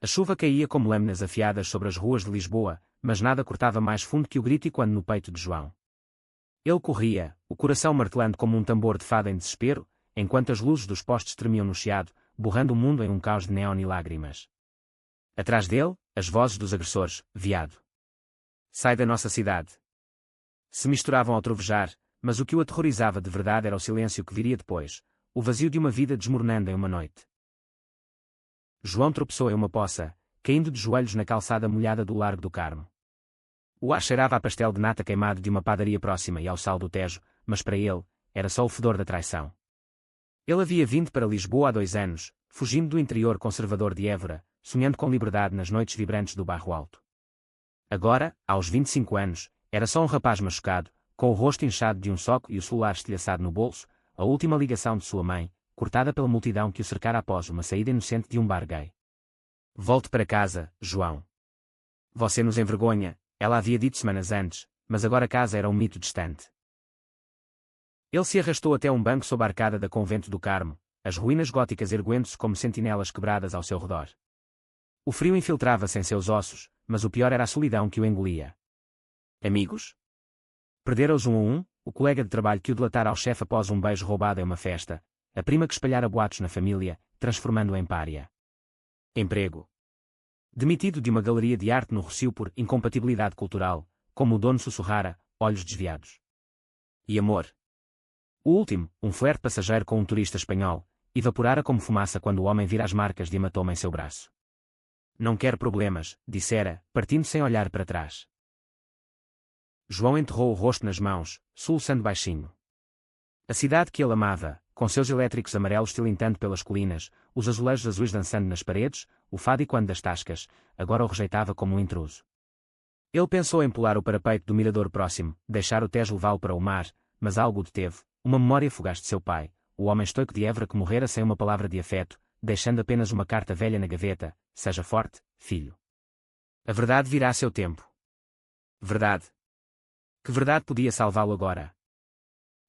A chuva caía como lâminas afiadas sobre as ruas de Lisboa, mas nada cortava mais fundo que o grito ecoando no peito de João. Ele corria, o coração martelando como um tambor de fada em desespero, enquanto as luzes dos postes tremiam no chiado, borrando o mundo em um caos de neon e lágrimas. Atrás dele, as vozes dos agressores: viado. Sai da nossa cidade. Se misturavam ao trovejar, mas o que o aterrorizava de verdade era o silêncio que viria depois, o vazio de uma vida desmoronando em uma noite. João tropeçou em uma poça, caindo de joelhos na calçada molhada do Largo do Carmo. O ar cheirava a pastel de nata queimado de uma padaria próxima e ao sal do Tejo, mas para ele, era só o fedor da traição. Ele havia vindo para Lisboa há 2 anos, fugindo do interior conservador de Évora, sonhando com liberdade nas noites vibrantes do Bairro Alto. Agora, aos 25 anos, era só um rapaz machucado, com o rosto inchado de um soco e o celular estilhaçado no bolso, a última ligação de sua mãe, cortada pela multidão que o cercara após uma saída inocente de um bar gay. Volte para casa, João. Você nos envergonha, ela havia dito semanas antes, mas agora casa era um mito distante. Ele se arrastou até um banco sob a arcada da Convento do Carmo, as ruínas góticas erguendo-se como sentinelas quebradas ao seu redor. O frio infiltrava-se em seus ossos, mas o pior era a solidão que o engolia. Amigos? Perdera-os um a um, o colega de trabalho que o delatara ao chefe após um beijo roubado em uma festa, a prima que espalhara boatos na família, transformando-o em pária. Emprego. Demitido de uma galeria de arte no Rossio por incompatibilidade cultural, como o dono sussurrara, olhos desviados. E amor. O último, um flerte passageiro com um turista espanhol, evaporara como fumaça quando o homem vira as marcas de hematoma em seu braço. Não quero problemas, dissera, partindo sem olhar para trás. João enterrou o rosto nas mãos, soluçando baixinho. A cidade que ele amava, com seus elétricos amarelos tilintando pelas colinas, os azulejos azuis dançando nas paredes, o fado ecoando das tascas, agora o rejeitava como um intruso. Ele pensou em pular o parapeito do mirador próximo, deixar o Tejo levá-lo para o mar, mas algo o deteve, uma memória fugaz de seu pai, o homem estoico de Évora que morrera sem uma palavra de afeto, deixando apenas uma carta velha na gaveta: seja forte, filho. A verdade virá a seu tempo. Verdade. Que verdade podia salvá-lo agora?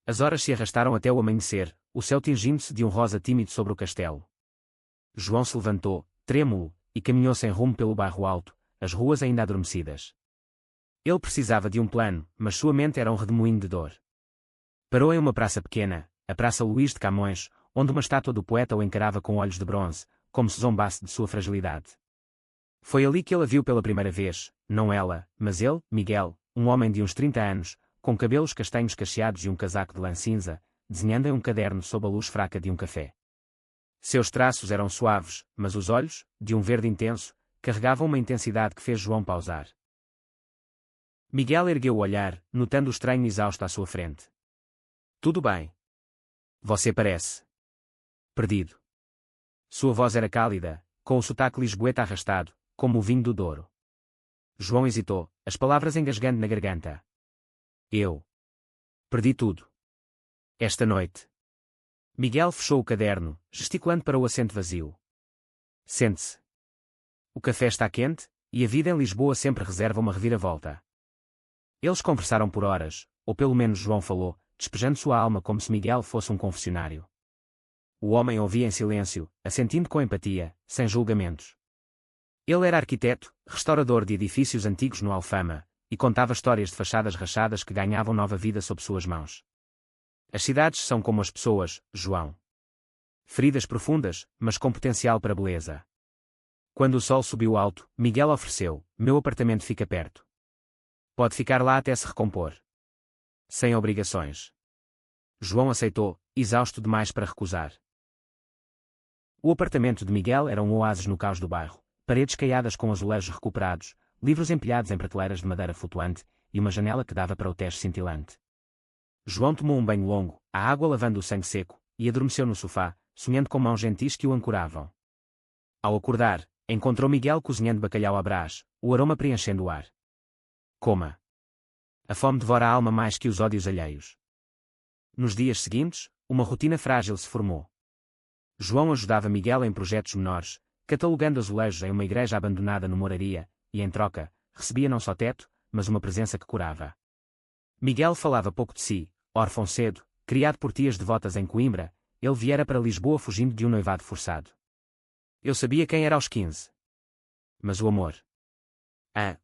As horas se arrastaram até o amanhecer, o céu tingindo-se de um rosa tímido sobre o castelo. João se levantou, trêmulo, e caminhou sem rumo pelo Bairro Alto, as ruas ainda adormecidas. Ele precisava de um plano, mas sua mente era um redemoinho de dor. Parou em uma praça pequena, a Praça Luís de Camões, onde uma estátua do poeta o encarava com olhos de bronze, como se zombasse de sua fragilidade. Foi ali que ele a viu pela primeira vez, não ela, mas ele, Miguel, um homem de uns 30 anos, com cabelos castanhos cacheados e um casaco de lã cinza, desenhando em um caderno sob a luz fraca de um café. Seus traços eram suaves, mas os olhos, de um verde intenso, carregavam uma intensidade que fez João pausar. Miguel ergueu o olhar, notando o estranho exausto à sua frente. Tudo bem. Você parece perdido. Sua voz era cálida, com o sotaque lisboeta arrastado, como o vinho do Douro. João hesitou, as palavras engasgando na garganta. Eu perdi tudo. Esta noite. Miguel fechou o caderno, gesticulando para o assento vazio. Sente-se. O café está quente, e a vida em Lisboa sempre reserva uma reviravolta. Eles conversaram por horas, ou pelo menos João falou, despejando sua alma como se Miguel fosse um confessionário. O homem ouvia em silêncio, assentindo com empatia, sem julgamentos. Ele era arquiteto, restaurador de edifícios antigos no Alfama, e contava histórias de fachadas rachadas que ganhavam nova vida sob suas mãos. As cidades são como as pessoas, João. Feridas profundas, mas com potencial para beleza. Quando o sol subiu alto, Miguel ofereceu: meu apartamento fica perto. Pode ficar lá até se recompor. Sem obrigações. João aceitou, exausto demais para recusar. O apartamento de Miguel era um oásis no caos do bairro, paredes caiadas com azulejos recuperados, livros empilhados em prateleiras de madeira flutuante, e uma janela que dava para o Tejo cintilante. João tomou um banho longo, a água lavando o sangue seco, e adormeceu no sofá, sonhando com mãos gentis que o ancoravam. Ao acordar, encontrou Miguel cozinhando bacalhau à brás, o aroma preenchendo o ar. Coma. A fome devora a alma mais que os ódios alheios. Nos dias seguintes, uma rotina frágil se formou. João ajudava Miguel em projetos menores, catalogando azulejos em uma igreja abandonada no Moraria, e em troca, recebia não só teto, mas uma presença que curava. Miguel falava pouco de si, órfão cedo, criado por tias devotas em Coimbra, ele viera para Lisboa fugindo de um noivado forçado. Eu sabia quem era aos 15. mas o amor.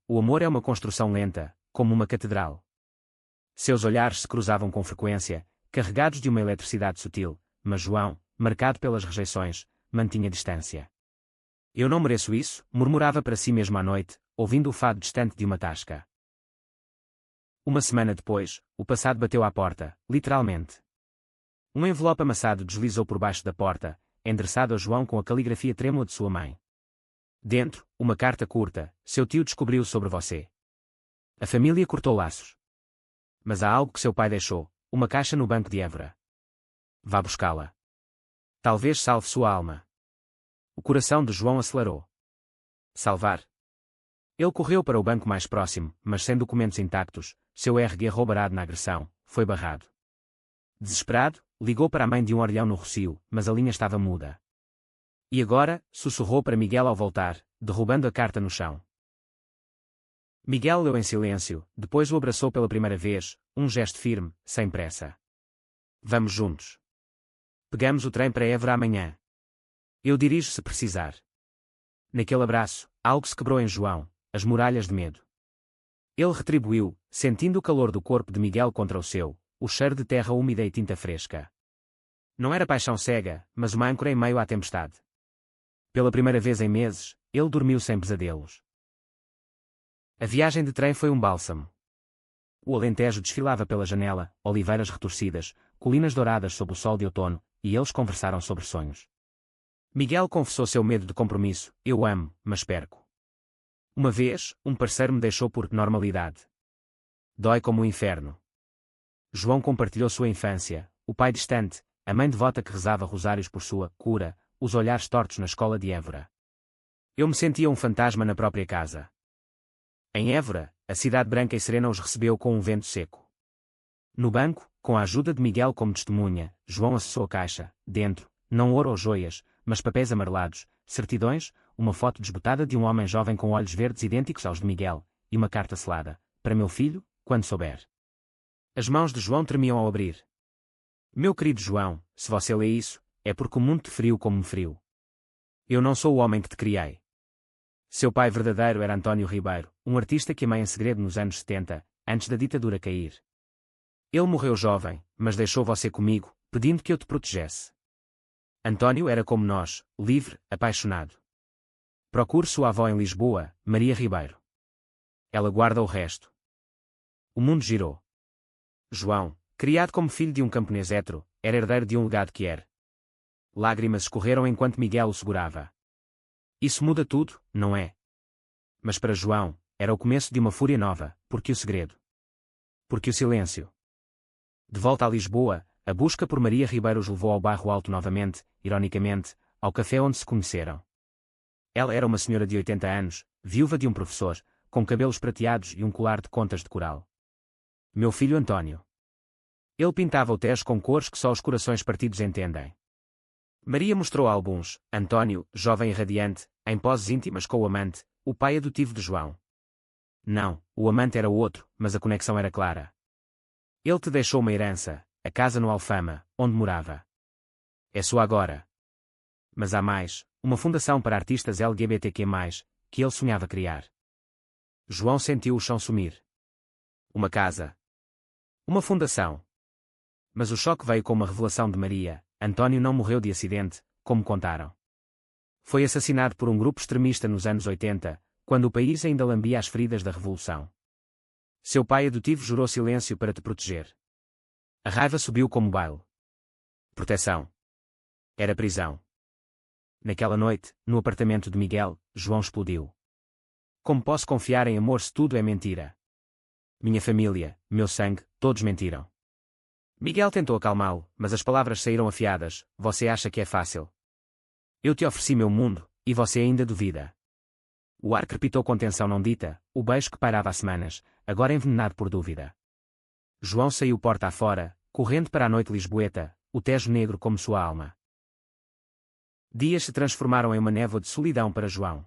O amor é uma construção lenta, como uma catedral. Seus olhares se cruzavam com frequência, carregados de uma eletricidade sutil, mas João, marcado pelas rejeições, mantinha distância. Eu não mereço isso, murmurava para si mesmo à noite, ouvindo o fado distante de uma tasca. Uma semana depois, o passado bateu à porta, literalmente. Um envelope amassado deslizou por baixo da porta, endereçado a João com a caligrafia trêmula de sua mãe. Dentro, uma carta curta: seu tio descobriu sobre você. A família cortou laços. Mas há algo que seu pai deixou, uma caixa no banco de Évora. Vá buscá-la. Talvez salve sua alma. O coração de João acelerou. Salvar? Ele correu para o banco mais próximo, mas sem documentos intactos, seu RG roubado na agressão, foi barrado. Desesperado, ligou para a mãe de um orelhão no Rocio, mas a linha estava muda. E agora, sussurrou para Miguel ao voltar, derrubando a carta no chão. Miguel leu em silêncio, depois o abraçou pela primeira vez, um gesto firme, sem pressa. Vamos juntos. Pegamos o trem para Évora amanhã. Eu dirijo se precisar. Naquele abraço, algo se quebrou em João, as muralhas de medo. Ele retribuiu, sentindo o calor do corpo de Miguel contra o seu, o cheiro de terra úmida e tinta fresca. Não era paixão cega, mas uma âncora em meio à tempestade. Pela primeira vez em meses, ele dormiu sem pesadelos. A viagem de trem foi um bálsamo. O Alentejo desfilava pela janela, oliveiras retorcidas, colinas douradas sob o sol de outono, e eles conversaram sobre sonhos. Miguel confessou seu medo de compromisso: eu amo, mas perco. Uma vez, um parceiro me deixou por normalidade. Dói como o inferno. João compartilhou sua infância, o pai distante, a mãe devota que rezava rosários por sua cura, os olhares tortos na escola de Évora. Eu me sentia um fantasma na própria casa. Em Évora, a cidade branca e serena os recebeu com um vento seco. No banco, com a ajuda de Miguel como testemunha, João acessou a caixa. Dentro, não ouro ou joias, mas papéis amarelados, certidões, uma foto desbotada de um homem jovem com olhos verdes idênticos aos de Miguel, e uma carta selada: para meu filho, quando souber. As mãos de João tremiam ao abrir. Meu querido João, se você lê isso, é porque o mundo te feriu como me feriu. Eu não sou o homem que te criei. Seu pai verdadeiro era António Ribeiro, um artista que amei em segredo nos anos 70, antes da ditadura cair. Ele morreu jovem, mas deixou você comigo, pedindo que eu te protegesse. António era como nós, livre, apaixonado. Procure sua avó em Lisboa, Maria Ribeiro. Ela guarda o resto. O mundo girou. João, criado como filho de um camponês hétero, era herdeiro de um legado que era. Lágrimas escorreram enquanto Miguel o segurava. Isso muda tudo, não é? Mas para João, era o começo de uma fúria nova, porque o segredo. Porque o silêncio. De volta a Lisboa, a busca por Maria Ribeiro os levou ao Bairro Alto novamente, ironicamente, ao café onde se conheceram. Ela era uma senhora de 80 anos, viúva de um professor, com cabelos prateados e um colar de contas de coral. Meu filho António. Ele pintava o Tejo com cores que só os corações partidos entendem. Maria mostrou álbuns. António, jovem e radiante, em poses íntimas com o amante, o pai adotivo de João. Não, o amante era outro, mas a conexão era clara. Ele te deixou uma herança, a casa no Alfama, onde morava. É sua agora. Mas há mais, uma fundação para artistas LGBTQ+, que ele sonhava criar. João sentiu o chão sumir. Uma casa. Uma fundação. Mas o choque veio com uma revelação de Maria: António não morreu de acidente, como contaram. Foi assassinado por um grupo extremista nos anos 80, quando o país ainda lambia as feridas da Revolução. Seu pai adotivo jurou silêncio para te proteger. A raiva subiu como baile. Proteção. Era prisão. Naquela noite, no apartamento de Miguel, João explodiu. Como posso confiar em amor se tudo é mentira? Minha família, meu sangue, todos mentiram. Miguel tentou acalmá-lo, mas as palavras saíram afiadas: você acha que é fácil? Eu te ofereci meu mundo, e você ainda duvida. O ar crepitou com tensão não dita, o beijo que pairava há semanas, agora envenenado por dúvida. João saiu porta afora, correndo para a noite lisboeta, o Tejo negro como sua alma. Dias se transformaram em uma névoa de solidão para João.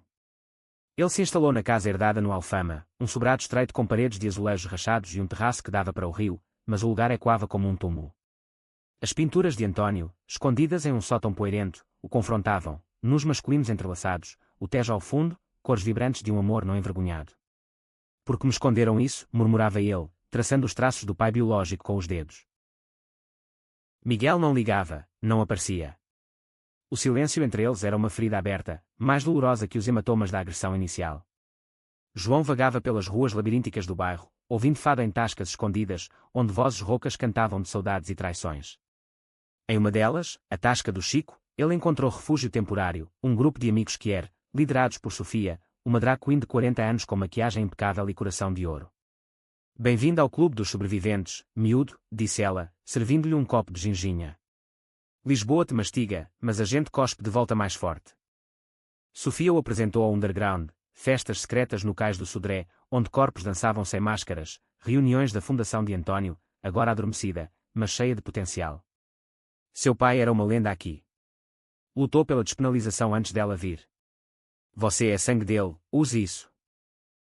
Ele se instalou na casa herdada no Alfama, um sobrado estreito com paredes de azulejos rachados e um terraço que dava para o rio, mas o lugar ecoava como um túmulo. As pinturas de António, escondidas em um sótão poeirento, o confrontavam, nus masculinos entrelaçados, o Tejo ao fundo, cores vibrantes de um amor não envergonhado. Por que me esconderam isso? Murmurava ele, traçando os traços do pai biológico com os dedos. Miguel não ligava, não aparecia. O silêncio entre eles era uma ferida aberta, mais dolorosa que os hematomas da agressão inicial. João vagava pelas ruas labirínticas do bairro, ouvindo fado em tascas escondidas, onde vozes roucas cantavam de saudades e traições. Em uma delas, a tasca do Chico, ele encontrou refúgio temporário, um grupo de amigos que liderados por Sofia, uma drag queen de 40 anos com maquiagem impecável e coração de ouro. Bem-vindo ao clube dos sobreviventes, miúdo, disse ela, servindo-lhe um copo de ginginha. Lisboa te mastiga, mas a gente cospe de volta mais forte. Sofia o apresentou ao underground, festas secretas no cais do Sodré, onde corpos dançavam sem máscaras, reuniões da Fundação de António, agora adormecida, mas cheia de potencial. Seu pai era uma lenda aqui. Lutou pela despenalização antes dela vir. Você é sangue dele, use isso.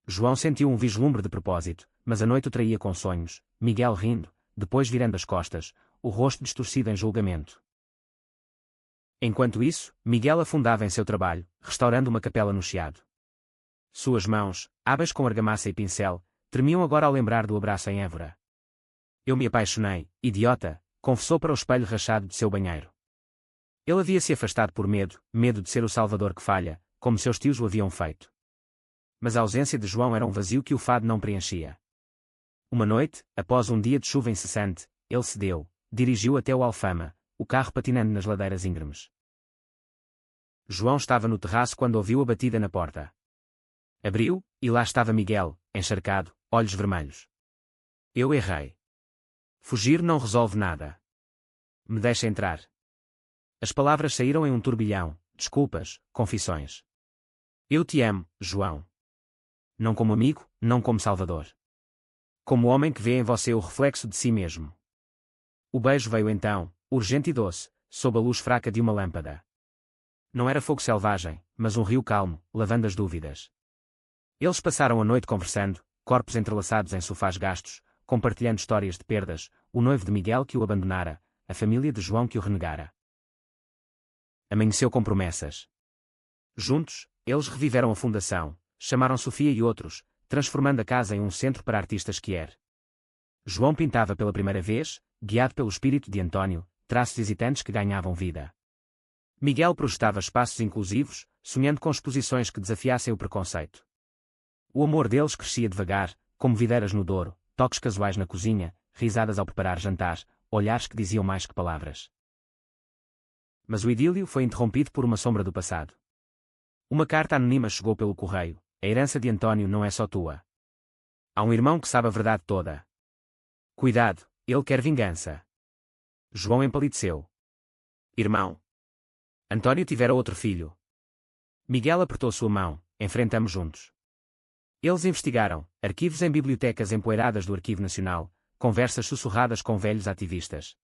João sentiu um vislumbre de propósito, mas a noite o traía com sonhos, Miguel rindo, depois virando as costas, o rosto distorcido em julgamento. Enquanto isso, Miguel afundava em seu trabalho, restaurando uma capela no Chiado. Suas mãos, hábeis com argamassa e pincel, tremiam agora ao lembrar do abraço em Évora. Eu me apaixonei, idiota, confessou para o espelho rachado de seu banheiro. Ele havia se afastado por medo de ser o salvador que falha, como seus tios o haviam feito. Mas a ausência de João era um vazio que o fado não preenchia. Uma noite, após um dia de chuva incessante, ele cedeu, dirigiu até o Alfama, o carro patinando nas ladeiras íngremes. João estava no terraço quando ouviu a batida na porta. Abriu, e lá estava Miguel, encharcado, olhos vermelhos. Eu errei. Fugir não resolve nada. Me deixa entrar. As palavras saíram em um turbilhão, desculpas, confissões. Eu te amo, João. Não como amigo, não como salvador. Como homem que vê em você o reflexo de si mesmo. O beijo veio então, urgente e doce, sob a luz fraca de uma lâmpada. Não era fogo selvagem, mas um rio calmo, lavando as dúvidas. Eles passaram a noite conversando, corpos entrelaçados em sofás gastos, compartilhando histórias de perdas, o noivo de Miguel que o abandonara, a família de João que o renegara. Amanheceu com promessas. Juntos, eles reviveram a fundação, chamaram Sofia e outros, transformando a casa em um centro para artistas que João pintava pela primeira vez, guiado pelo espírito de António, traços hesitantes que ganhavam vida. Miguel projetava espaços inclusivos, sonhando com exposições que desafiassem o preconceito. O amor deles crescia devagar, como videiras no Douro, toques casuais na cozinha, risadas ao preparar jantar, olhares que diziam mais que palavras. Mas o idílio foi interrompido por uma sombra do passado. Uma carta anônima chegou pelo correio. A herança de António não é só tua. Há um irmão que sabe a verdade toda. Cuidado, ele quer vingança. João empalideceu. Irmão. António tivera outro filho. Miguel apertou sua mão, enfrentamos juntos. Eles investigaram, arquivos em bibliotecas empoeiradas do Arquivo Nacional, conversas sussurradas com velhos ativistas.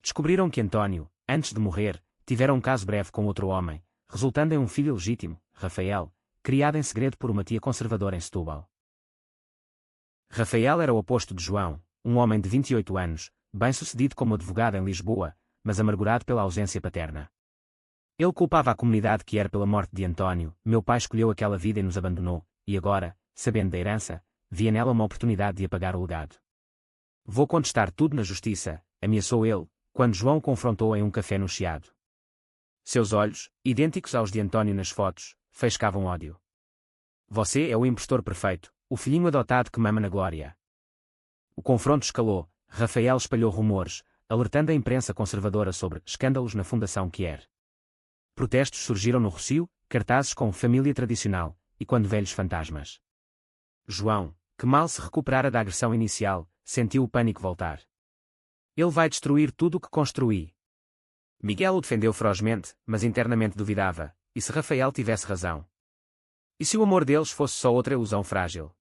Descobriram que António, antes de morrer, tivera um caso breve com outro homem, resultando em um filho legítimo, Rafael, criado em segredo por uma tia conservadora em Setúbal. Rafael era o oposto de João, um homem de 28 anos, bem-sucedido como advogado em Lisboa, mas amargurado pela ausência paterna. Ele culpava a comunidade que era pela morte de António, meu pai escolheu aquela vida e nos abandonou, e agora, sabendo da herança, via nela uma oportunidade de apagar o legado. Vou contestar tudo na justiça, ameaçou ele, quando João o confrontou em um café no Chiado. Seus olhos, idênticos aos de António nas fotos, faiscavam ódio. Você é o impostor perfeito, o filhinho adotado que mama na glória. O confronto escalou, Rafael espalhou rumores, alertando a imprensa conservadora sobre escândalos na Fundação Kier. Protestos surgiram no Rossio, cartazes com família tradicional, e quando velhos fantasmas. João, que mal se recuperara da agressão inicial, sentiu o pânico voltar. Ele vai destruir tudo o que construí. Miguel o defendeu ferozmente, mas internamente duvidava, e se Rafael tivesse razão? E se o amor deles fosse só outra ilusão frágil?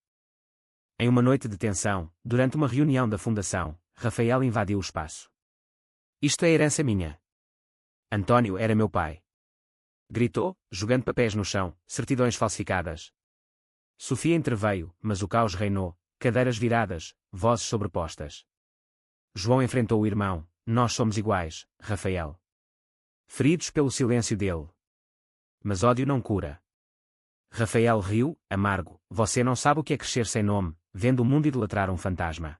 Em uma noite de tensão, durante uma reunião da Fundação, Rafael invadiu o espaço. Isto é herança minha. António era meu pai. Gritou, jogando papéis no chão, certidões falsificadas. Sofia interveio, mas o caos reinou, cadeiras viradas, vozes sobrepostas. João enfrentou o irmão, nós somos iguais, Rafael. Feridos pelo silêncio dele. Mas ódio não cura. Rafael riu, amargo. Você não sabe o que é crescer sem nome, vendo o mundo idolatrar um fantasma.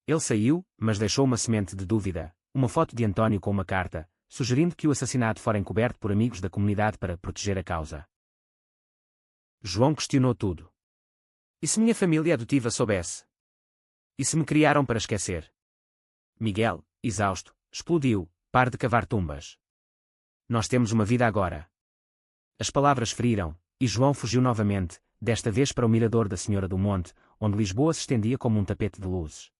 Ele saiu, mas deixou uma semente de dúvida, uma foto de António com uma carta, sugerindo que o assassinato fora encoberto por amigos da comunidade para proteger a causa. João questionou tudo. E se minha família adotiva soubesse? E se me criaram para esquecer? Miguel, exausto, explodiu, pare de cavar tumbas. Nós temos uma vida agora. As palavras feriram, e João fugiu novamente, desta vez para o mirador da Senhora do Monte, onde Lisboa se estendia como um tapete de luzes.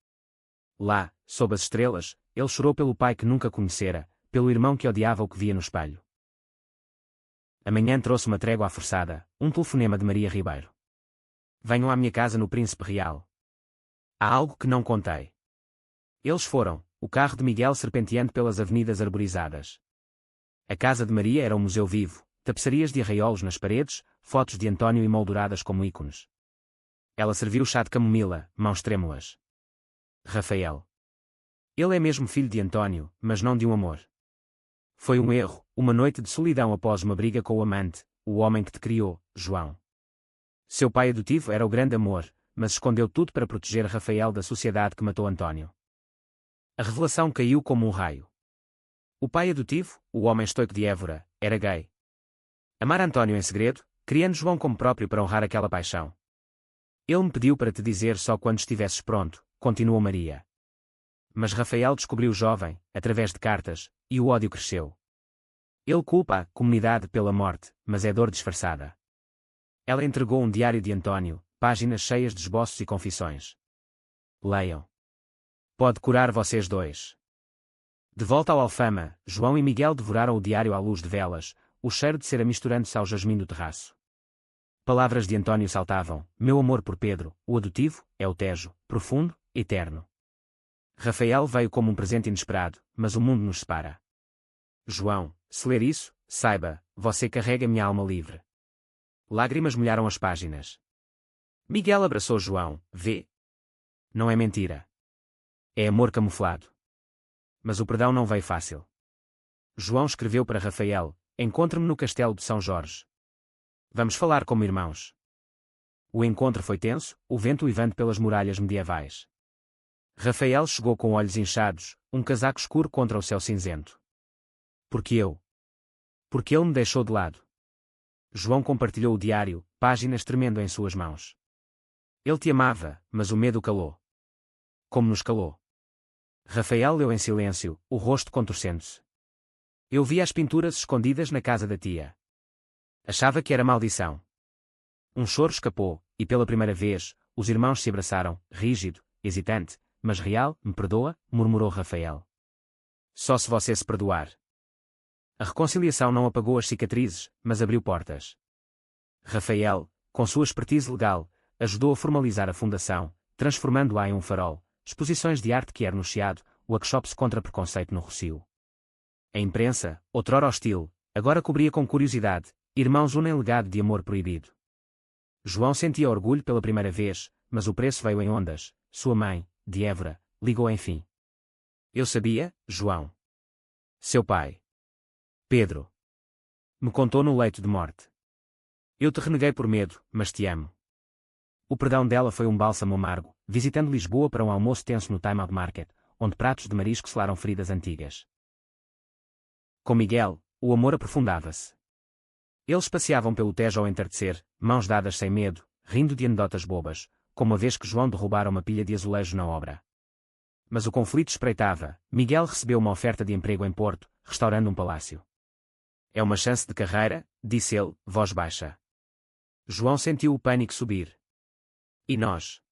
Lá, sob as estrelas, ele chorou pelo pai que nunca conhecera, pelo irmão que odiava o que via no espelho. A manhã trouxe uma trégua forçada, um telefonema de Maria Ribeiro. Venham à minha casa no Príncipe Real. Há algo que não contei. Eles foram, o carro de Miguel serpenteando pelas avenidas arborizadas. A casa de Maria era um museu vivo, tapeçarias de arraiolos nas paredes, fotos de António emolduradas como ícones. Ela serviu chá de camomila, mãos trêmulas. Rafael. Ele é mesmo filho de António, mas não de um amor. Foi um erro, uma noite de solidão após uma briga com o amante, o homem que te criou, João. Seu pai adotivo era o grande amor, mas escondeu tudo para proteger Rafael da sociedade que matou António. A revelação caiu como um raio. O pai adotivo, o homem estoico de Évora, era gay. Amar António em segredo, criando João como próprio para honrar aquela paixão. Ele me pediu para te dizer só quando estivesses pronto, continuou Maria. Mas Rafael descobriu o jovem, através de cartas, e o ódio cresceu. Ele culpa a comunidade pela morte, mas é dor disfarçada. Ela entregou um diário de António, páginas cheias de esboços e confissões. Leiam. Pode curar vocês dois. De volta ao Alfama, João e Miguel devoraram o diário à luz de velas, o cheiro de cera misturando-se ao jasmim do terraço. Palavras de António saltavam: meu amor por Pedro, o adotivo, é o Tejo, profundo, eterno. Rafael veio como um presente inesperado, mas o mundo nos separa. João, se ler isso, saiba, você carrega minha alma livre. Lágrimas molharam as páginas. Miguel abraçou João, vê. Não é mentira. É amor camuflado. Mas o perdão não veio fácil. João escreveu para Rafael: encontre-me no castelo de São Jorge. Vamos falar como irmãos. O encontro foi tenso, o vento uivando pelas muralhas medievais. Rafael chegou com olhos inchados, um casaco escuro contra o céu cinzento. Porque eu? Porque ele me deixou de lado. João compartilhou o diário, páginas tremendo em suas mãos. Ele te amava, mas o medo calou. Como nos calou. Rafael leu em silêncio, o rosto contorcendo-se. Eu vi as pinturas escondidas na casa da tia. Achava que era maldição. Um choro escapou, e pela primeira vez, os irmãos se abraçaram, rígido, hesitante, mas real. Me perdoa, murmurou Rafael. Só se você se perdoar. A reconciliação não apagou as cicatrizes, mas abriu portas. Rafael, com sua expertise legal, ajudou a formalizar a fundação, transformando-a em um farol, exposições de arte que era no Chiado, workshops contra preconceito no Rossio. A imprensa, outrora hostil, agora cobria com curiosidade: irmãos unem legado de amor proibido. João sentia orgulho pela primeira vez, mas o preço veio em ondas. Sua mãe, de Évora, ligou enfim. Eu sabia, João. Seu pai. Pedro. Me contou no leito de morte. Eu te reneguei por medo, mas te amo. O perdão dela foi um bálsamo amargo, visitando Lisboa para um almoço tenso no Time Out Market, onde pratos de marisco selaram feridas antigas. Com Miguel, o amor aprofundava-se. Eles passeavam pelo Tejo ao entardecer, mãos dadas sem medo, rindo de anedotas bobas, como a vez que João derrubara uma pilha de azulejos na obra. Mas o conflito espreitava. Miguel recebeu uma oferta de emprego em Porto, restaurando um palácio. É uma chance de carreira, disse ele, voz baixa. João sentiu o pânico subir. E nós?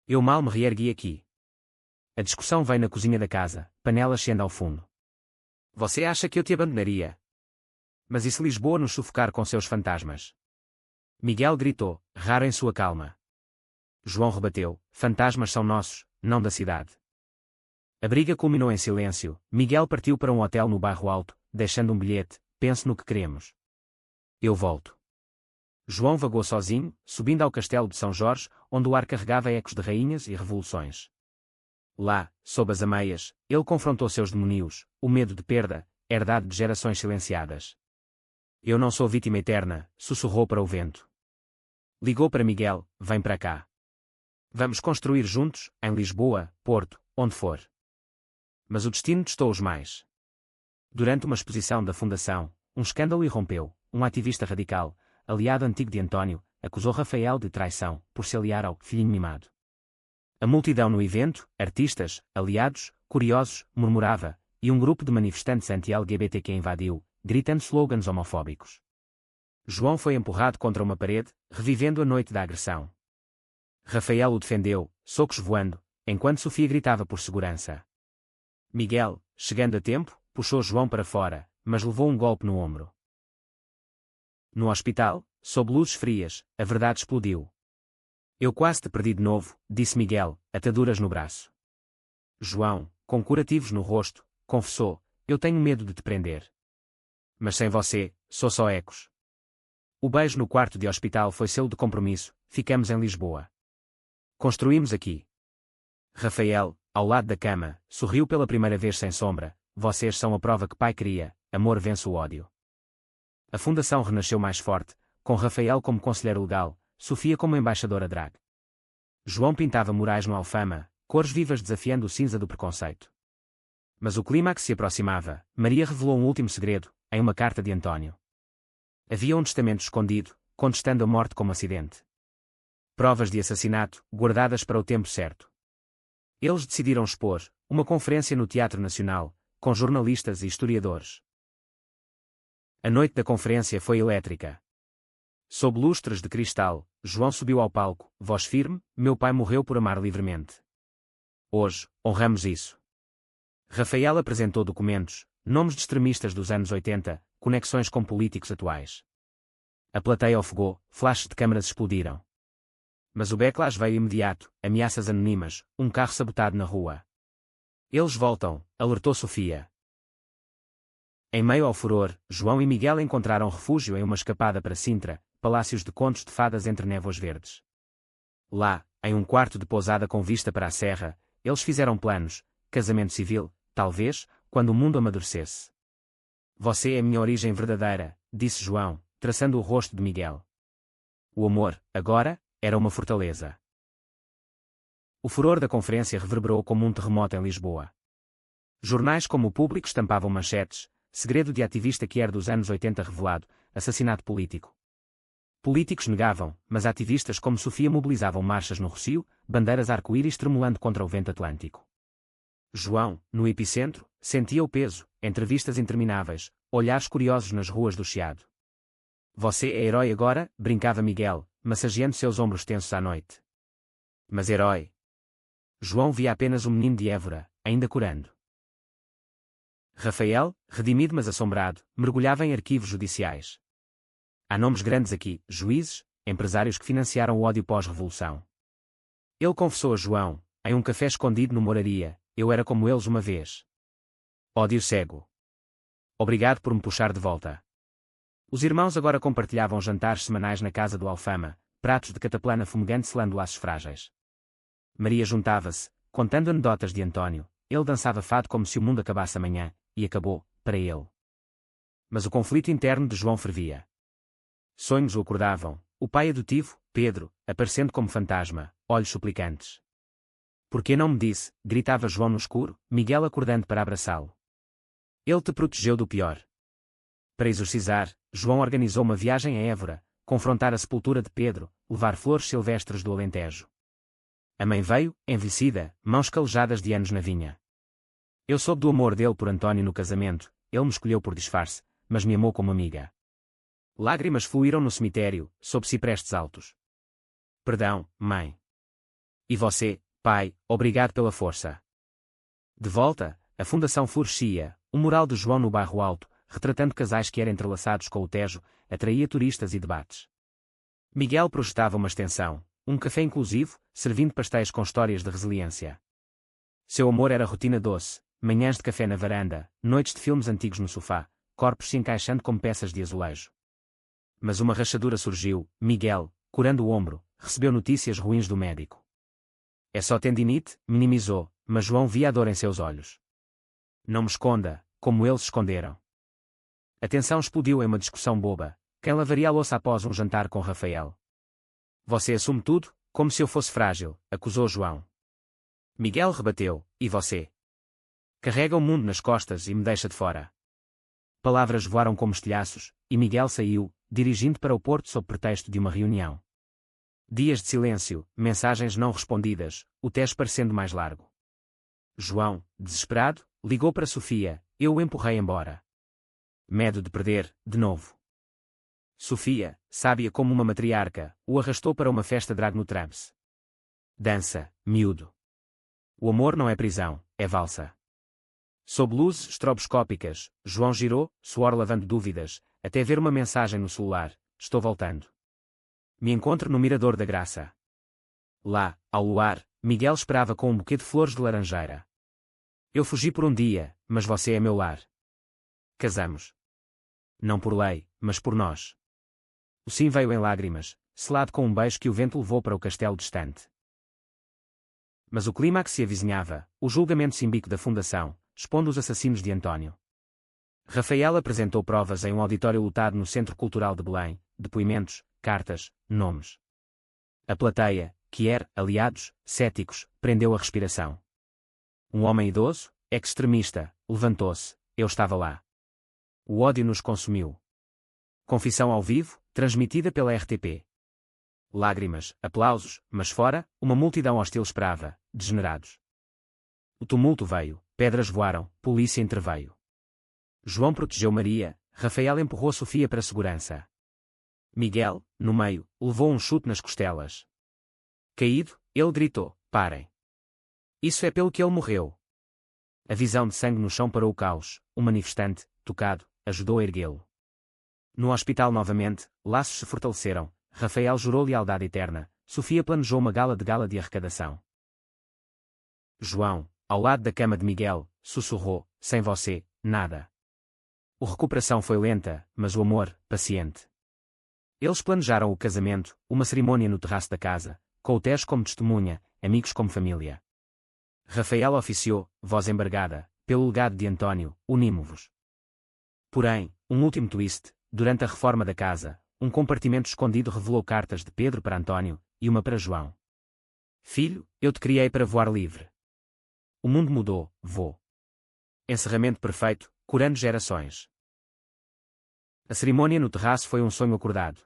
Eu mal me reergui aqui. A discussão veio na cozinha da casa, panela cheia ao fundo. Você acha que eu te abandonaria? Mas e se Lisboa nos sufocar com seus fantasmas? Miguel gritou, raro em sua calma. João rebateu: fantasmas são nossos, não da cidade. A briga culminou em silêncio. Miguel partiu para um hotel no Bairro Alto, deixando um bilhete: pense no que queremos. Eu volto. João vagou sozinho, subindo ao castelo de São Jorge, onde o ar carregava ecos de rainhas e revoluções. Lá, sob as ameias, ele confrontou seus demónios, o medo de perda, herdado de gerações silenciadas. Eu não sou vítima eterna, sussurrou para o vento. Ligou para Miguel, vem para cá. Vamos construir juntos, em Lisboa, Porto, onde for. Mas o destino testou-os mais. Durante uma exposição da Fundação, um escândalo irrompeu. Um ativista radical, aliado antigo de António, acusou Rafael de traição, por se aliar ao filhinho mimado. A multidão no evento, artistas, aliados, curiosos, murmurava, e um grupo de manifestantes anti-LGBTQ invadiu, gritando slogans homofóbicos. João foi empurrado contra uma parede, revivendo a noite da agressão. Rafael o defendeu, socos voando, enquanto Sofia gritava por segurança. Miguel, chegando a tempo, puxou João para fora, mas levou um golpe no ombro. No hospital, sob luzes frias, a verdade explodiu. Eu quase te perdi de novo, disse Miguel, ataduras no braço. João, com curativos no rosto, confessou, eu tenho medo de te prender. Mas sem você, sou só ecos. O beijo no quarto de hospital foi selo de compromisso, ficamos em Lisboa. Construímos aqui. Rafael, ao lado da cama, sorriu pela primeira vez sem sombra, vocês são a prova que pai queria, amor vence o ódio. A fundação renasceu mais forte, com Rafael como conselheiro legal, Sofia como embaixadora drag. João pintava murais no Alfama, cores vivas desafiando o cinza do preconceito. Mas o clímax se aproximava, Maria revelou um último segredo, em uma carta de António. Havia um testamento escondido, contestando a morte como acidente. Provas de assassinato, guardadas para o tempo certo. Eles decidiram expor, uma conferência no Teatro Nacional, com jornalistas e historiadores. A noite da conferência foi elétrica. Sob lustres de cristal, João subiu ao palco, voz firme, meu pai morreu por amar livremente. Hoje, honramos isso. Rafael apresentou documentos, nomes de extremistas dos anos 80, conexões com políticos atuais. A plateia ofegou, flashes de câmaras explodiram. Mas o backlash veio imediato, ameaças anônimas, um carro sabotado na rua. Eles voltam, alertou Sofia. Em meio ao furor, João e Miguel encontraram refúgio em uma escapada para Sintra, palácios de contos de fadas entre névoas verdes. Lá, em um quarto de pousada com vista para a serra, eles fizeram planos, casamento civil, talvez, quando o mundo amadurecesse. Você é minha origem verdadeira, disse João, traçando o rosto de Miguel. O amor, agora, era uma fortaleza. O furor da conferência reverberou como um terremoto em Lisboa. Jornais como o Público estampavam manchetes, segredo de ativista que era dos anos 80 revelado, assassinato político. Políticos negavam, mas ativistas como Sofia mobilizavam marchas no Rossio, bandeiras arco-íris tremulando contra o vento atlântico. João, no epicentro, sentia o peso, entrevistas intermináveis, olhares curiosos nas ruas do Chiado. Você é herói agora, brincava Miguel, massageando seus ombros tensos à noite. Mas herói. João via apenas um menino de Évora, ainda curando. Rafael, redimido mas assombrado, mergulhava em arquivos judiciais. Há nomes grandes aqui, juízes, empresários que financiaram o ódio pós-revolução. Ele confessou a João, em um café escondido no Moraria, eu era como eles uma vez. Ódio cego. Obrigado por me puxar de volta. Os irmãos agora compartilhavam jantares semanais na casa do Alfama, pratos de cataplana fumegante selando laços frágeis. Maria juntava-se, contando anedotas de António, ele dançava fado como se o mundo acabasse amanhã, e acabou, para ele. Mas o conflito interno de João fervia. Sonhos o acordavam, o pai adotivo, Pedro, aparecendo como fantasma, olhos suplicantes. Por que não me disse, gritava João no escuro, Miguel acordando para abraçá-lo. Ele te protegeu do pior. Para exorcizar, João organizou uma viagem a Évora, confrontar a sepultura de Pedro, levar flores silvestres do Alentejo. A mãe veio, envelhecida, mãos calejadas de anos na vinha. Eu soube do amor dele por António no casamento, ele me escolheu por disfarce, mas me amou como amiga. Lágrimas fluíram no cemitério, sob ciprestes altos. Perdão, mãe. E você, pai, obrigado pela força. De volta, a fundação florescia, o mural de João no bairro Alto, retratando casais que eram entrelaçados com o Tejo, atraía turistas e debates. Miguel projetava uma extensão, um café inclusivo, servindo pastéis com histórias de resiliência. Seu amor era rotina doce, manhãs de café na varanda, noites de filmes antigos no sofá, corpos se encaixando como peças de azulejo. Mas uma rachadura surgiu, Miguel, curando o ombro, recebeu notícias ruins do médico. É só tendinite, minimizou, mas João via a dor em seus olhos. Não me esconda, como eles esconderam. A tensão explodiu em uma discussão boba. Quem lavaria a louça após um jantar com Rafael? Você assume tudo, como se eu fosse frágil, acusou João. Miguel rebateu, e você? Carrega o mundo nas costas e me deixa de fora. Palavras voaram como estilhaços, e Miguel saiu, dirigindo para o porto sob pretexto de uma reunião. Dias de silêncio, mensagens não respondidas, o teste parecendo mais largo. João, desesperado, ligou para Sofia, eu o empurrei embora. Medo de perder, de novo. Sofia, sábia como uma matriarca, o arrastou para uma festa drag no Trams. Dança, miúdo. O amor não é prisão, é valsa. Sob luzes estroboscópicas, João girou, suor lavando dúvidas, até ver uma mensagem no celular: estou voltando. Me encontro no Mirador da Graça. Lá, ao luar, Miguel esperava com um buquê de flores de laranjeira. Eu fugi por um dia, mas você é meu lar. Casamos. Não por lei, mas por nós. O sim veio em lágrimas, selado com um beijo que o vento levou para o castelo distante. Mas o clímax se avizinhava, o julgamento símbico da Fundação, expondo os assassinos de António. Rafael apresentou provas em um auditório lotado no Centro Cultural de Belém, depoimentos, cartas, nomes. A plateia, que era, aliados, céticos, prendeu a respiração. Um homem idoso, extremista, levantou-se, eu estava lá. O ódio nos consumiu. Confissão ao vivo, transmitida pela RTP. Lágrimas, aplausos, mas fora, uma multidão hostil esperava, degenerados. O tumulto veio, pedras voaram, polícia interveio. João protegeu Maria, Rafael empurrou Sofia para a segurança. Miguel, no meio, levou um chute nas costelas. Caído, ele gritou, parem. Isso é pelo que ele morreu. A visão de sangue no chão parou o caos, um manifestante, tocado, ajudou a erguê-lo. No hospital novamente, laços se fortaleceram, Rafael jurou lealdade eterna, Sofia planejou uma gala de arrecadação. João, ao lado da cama de Miguel, sussurrou, sem você, nada. A recuperação foi lenta, mas o amor, paciente. Eles planejaram o casamento, uma cerimônia no terraço da casa, com o Tejo como testemunha, amigos como família. Rafael oficiou, voz embargada, pelo legado de António, unimo-vos. Porém, um último twist, durante a reforma da casa, um compartimento escondido revelou cartas de Pedro para António, e uma para João. Filho, eu te criei para voar livre. O mundo mudou, vô. Encerramento perfeito, curando gerações. A cerimônia no terraço foi um sonho acordado.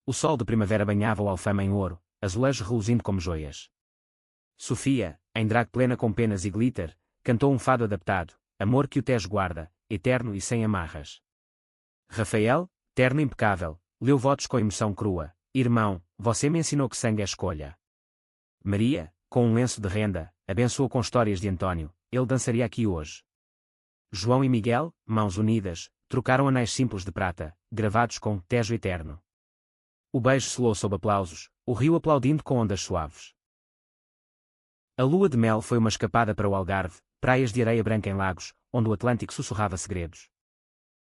O sol de primavera banhava o alfama em ouro, azulejos reluzindo como joias. Sofia, em drag plena com penas e glitter, cantou um fado adaptado, amor que o Tejo guarda, eterno e sem amarras. Rafael, terno impecável, leu votos com emoção crua, irmão, você me ensinou que sangue é escolha. Maria, com um lenço de renda, abençoou com histórias de António, ele dançaria aqui hoje. João e Miguel, mãos unidas, trocaram anéis simples de prata, gravados com Tejo eterno. O beijo selou sob aplausos, o rio aplaudindo com ondas suaves. A lua de mel foi uma escapada para o Algarve, praias de areia branca em lagos, onde o Atlântico sussurrava segredos.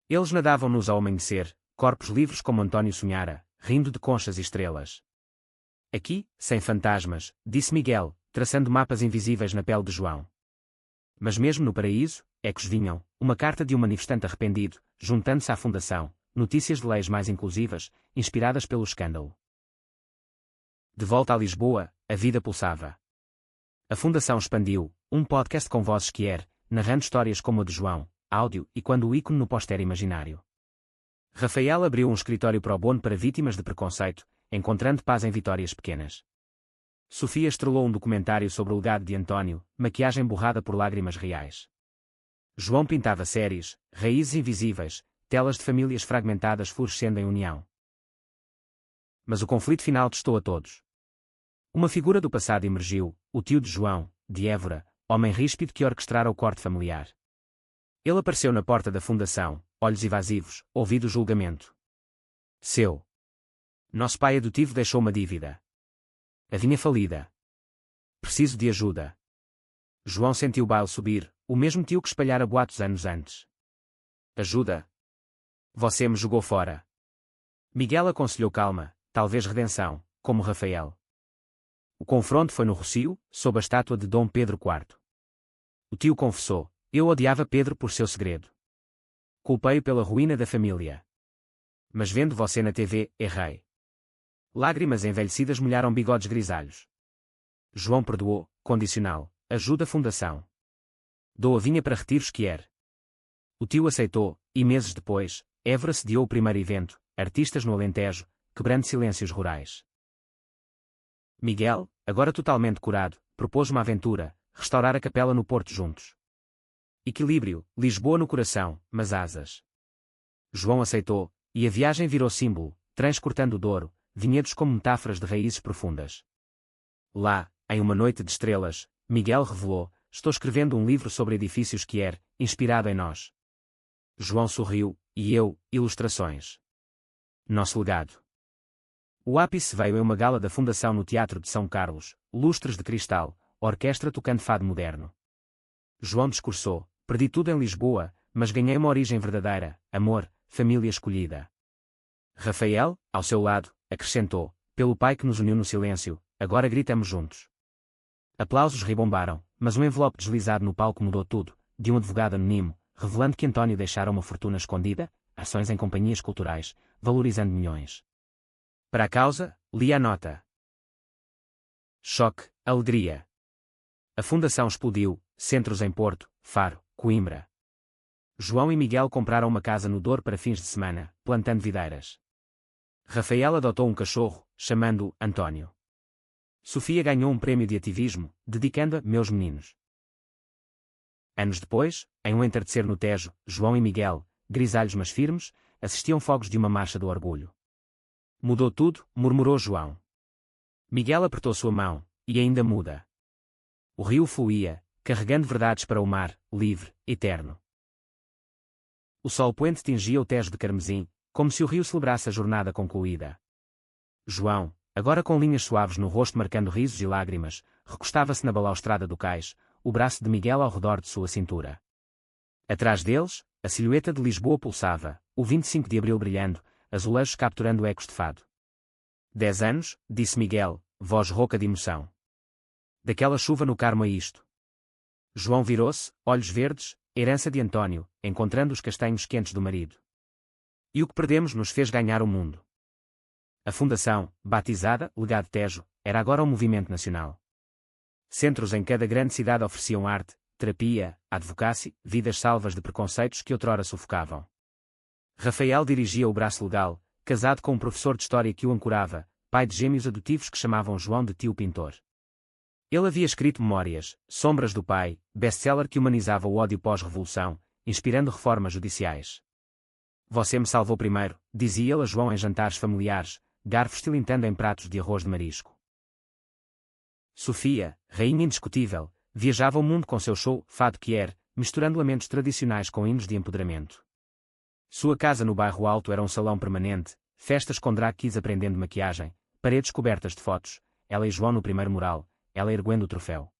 Eles nadavam-nos ao amanhecer, corpos livres como António sonhara, rindo de conchas e estrelas. Aqui, sem fantasmas, disse Miguel, traçando mapas invisíveis na pele de João. Mas mesmo no paraíso, ecos vinham, uma carta de um manifestante arrependido, juntando-se à fundação, notícias de leis mais inclusivas, inspiradas pelo escândalo. De volta a Lisboa, a vida pulsava. A fundação expandiu, um podcast com vozes que narrando histórias como a de João, áudio e quando o ícone no póster imaginário. Rafael abriu um escritório pro bono para vítimas de preconceito, encontrando paz em vitórias pequenas. Sofia estrelou um documentário sobre o legado de António, maquiagem borrada por lágrimas reais. João pintava séries, raízes invisíveis, telas de famílias fragmentadas florescendo em união. Mas o conflito final testou a todos. Uma figura do passado emergiu, o tio de João, de Évora, homem ríspido que orquestrara o corte familiar. Ele apareceu na porta da fundação, olhos evasivos, ouvido o julgamento. Seu. Nosso pai adotivo deixou uma dívida. A vinha falida. Preciso de ajuda. João sentiu o baile subir, o mesmo tio que espalhara boatos anos antes. Ajuda? Você me jogou fora. Miguel aconselhou calma, talvez redenção, como Rafael. O confronto foi no Rocio, sob a estátua de Dom Pedro IV. O tio confessou, eu odiava Pedro por seu segredo. Culpei-o pela ruína da família. Mas vendo você na TV, errei. Lágrimas envelhecidas molharam bigodes grisalhos. João perdoou, condicional, ajuda a fundação. Dou a vinha para retiros Quier. O tio aceitou, e meses depois, Évora sediou o primeiro evento, Artistas no Alentejo, quebrando silêncios rurais. Miguel, agora totalmente curado, propôs uma aventura, restaurar a capela no Porto juntos. Equilíbrio, Lisboa no coração, mas asas. João aceitou, e a viagem virou símbolo, trens cortando o Douro, vinhedos como metáforas de raízes profundas. Lá, em uma noite de estrelas, Miguel revelou: estou escrevendo um livro sobre edifícios Quier, inspirado em nós. João sorriu, e eu, ilustrações. Nosso legado. O ápice veio em uma gala da Fundação no Teatro de São Carlos, lustres de cristal, orquestra tocando fado moderno. João discursou: perdi tudo em Lisboa, mas ganhei uma origem verdadeira, amor, família escolhida. Rafael, ao seu lado, acrescentou: pelo pai que nos uniu no silêncio, agora gritamos juntos. Aplausos ribombaram, mas um envelope deslizado no palco mudou tudo, de um advogado anónimo, revelando que António deixara uma fortuna escondida, ações em companhias culturais, valorizando milhões. Para a causa, li a nota. Choque, alegria. A fundação explodiu, centros em Porto, Faro, Coimbra. João e Miguel compraram uma casa no Douro para fins de semana, plantando videiras. Rafael adotou um cachorro, chamando-o António. Sofia ganhou um prémio de ativismo, dedicando-a Meus Meninos. Anos depois, em um entardecer no Tejo, João e Miguel, grisalhos mas firmes, assistiam fogos de uma marcha do orgulho. Mudou tudo, murmurou João. Miguel apertou sua mão, e ainda muda. O rio fluía, carregando verdades para o mar, livre, eterno. O sol poente tingia o Tejo de carmesim, como se o rio celebrasse a jornada concluída. João, agora com linhas suaves no rosto marcando risos e lágrimas, recostava-se na balaustrada do cais, o braço de Miguel ao redor de sua cintura. Atrás deles, a silhueta de Lisboa pulsava, o 25 de abril brilhando, azulejos capturando ecos de fado. 10 anos, disse Miguel, voz rouca de emoção. Daquela chuva no Carmo a isto. João virou-se, olhos verdes, herança de António, encontrando os castanhos quentes do marido. E o que perdemos nos fez ganhar o mundo. A fundação, batizada Legado Tejo, era agora um movimento nacional. Centros em cada grande cidade ofereciam arte, terapia, advocacy, vidas salvas de preconceitos que outrora sufocavam. Rafael dirigia o braço legal, casado com um professor de história que o ancorava, pai de gêmeos adotivos que chamavam João de tio pintor. Ele havia escrito Memórias, Sombras do Pai, best-seller que humanizava o ódio pós-revolução, inspirando reformas judiciais. Você me salvou primeiro, dizia ele a João em jantares familiares, garfos tilintando em pratos de arroz de marisco. Sofia, rainha indiscutível, viajava o mundo com seu show Fado Quier, misturando lamentos tradicionais com hinos de empoderamento. Sua casa no bairro Alto era um salão permanente, festas com drag queens aprendendo maquiagem, paredes cobertas de fotos, ela e João no primeiro mural, ela erguendo o troféu.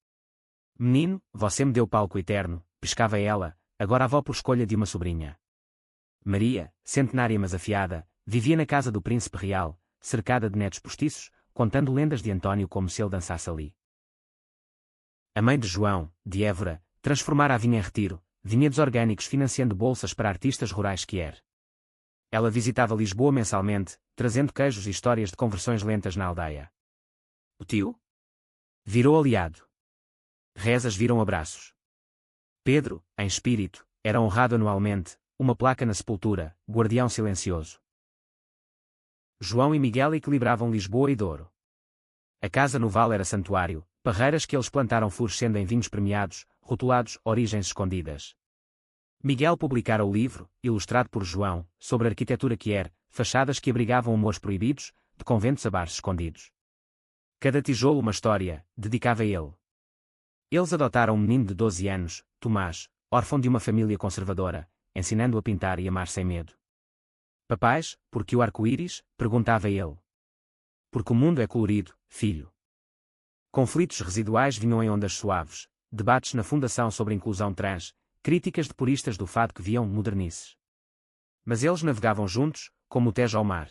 Menino, você me deu palco eterno, pescava ela, agora avó por escolha de uma sobrinha. Maria, centenária mas afiada, vivia na casa do príncipe real, cercada de netos postiços, contando lendas de António como se ele dançasse ali. A mãe de João, de Évora, transformara a vinha em retiro, vinhedos orgânicos financiando bolsas para artistas rurais Quier. Ela visitava Lisboa mensalmente, trazendo queijos e histórias de conversões lentas na aldeia. O tio? Virou aliado. Rezas viram abraços. Pedro, em espírito, era honrado anualmente, uma placa na sepultura, guardião silencioso. João e Miguel equilibravam Lisboa e Douro. A casa no Val era santuário, parreiras que eles plantaram florescendo em vinhos premiados, rotulados Origens Escondidas. Miguel publicara o livro, ilustrado por João, sobre arquitetura Quier, fachadas que abrigavam amores proibidos, de conventos a bares escondidos. Cada tijolo uma história, dedicava ele. Eles adotaram um menino de 12 anos, Tomás, órfão de uma família conservadora, ensinando-o a pintar e amar sem medo. Papais, por que o arco-íris? Perguntava ele. Porque o mundo é colorido, filho. Conflitos residuais vinham em ondas suaves, debates na fundação sobre inclusão trans, críticas de puristas do fado que viam modernices. Mas eles navegavam juntos, como o Tejo ao mar.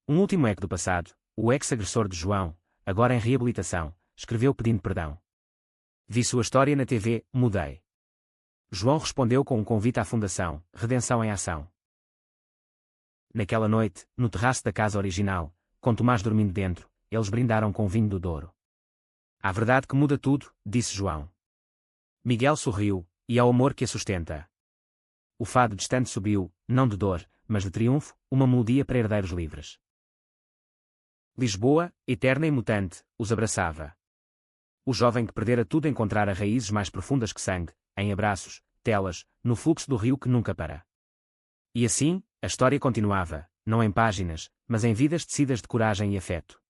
Um último eco do passado, o ex-agressor de João, agora em reabilitação, escreveu pedindo perdão. Vi sua história na TV, mudei. João respondeu com um convite à fundação, Redenção em Ação. Naquela noite, no terraço da casa original, com Tomás dormindo dentro, eles brindaram com vinho do Douro. "A verdade que muda tudo", disse João. Miguel sorriu, e ao amor que a sustenta. O fado distante subiu, não de dor, mas de triunfo, uma melodia para herdeiros livres. Lisboa, eterna e mutante, os abraçava. O jovem que perdera tudo encontrara raízes mais profundas que sangue, em abraços, telas, no fluxo do rio que nunca para. E assim, a história continuava, não em páginas, mas em vidas tecidas de coragem e afeto.